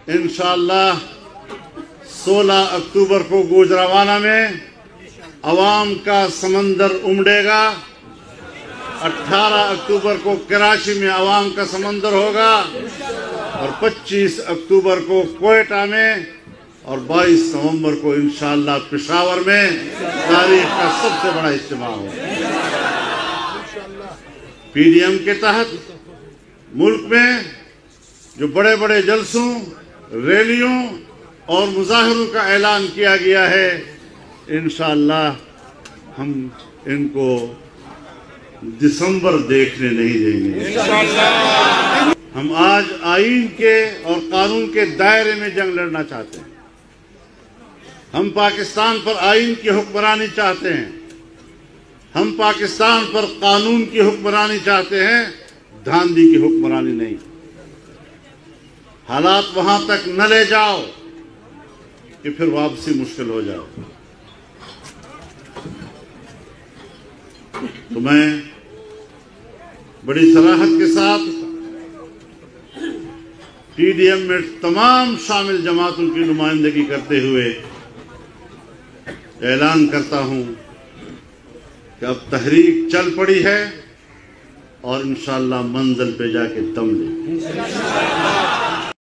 इंशाअल्लाह 16 अक्टूबर को गुजरावाना में अवाम का समंदर उमड़ेगा। 18 अक्टूबर को कराची में अवाम का समंदर होगा और 25 अक्टूबर को कोयटा में और 22 नवंबर को इंशाअल्लाह पेशावर में तारीख का सबसे बड़ा इज्तिमा होगा। पीडीएम के तहत मुल्क में जो बड़े बड़े जलसों, रैलियों और मुजाहिरों का ऐलान किया गया है, इंशाअल्लाह हम इनको दिसंबर देखने नहीं देंगे। हम आज आईन के और कानून के दायरे में जंग लड़ना चाहते हैं। हम पाकिस्तान पर आईन की हुक्मरानी चाहते हैं। हम पाकिस्तान पर कानून की हुक्मरानी चाहते हैं, धांधली की हुक्मरानी नहीं। हालात वहां तक न ले जाओ कि फिर वापसी मुश्किल हो जाए। तो मैं बड़ी सराहत के साथ पीडीएम में तमाम शामिल जमातों की नुमाइंदगी करते हुए ऐलान करता हूं कि अब तहरीक चल पड़ी है और इंशाअल्लाह मंजिल पे जाके दम ले।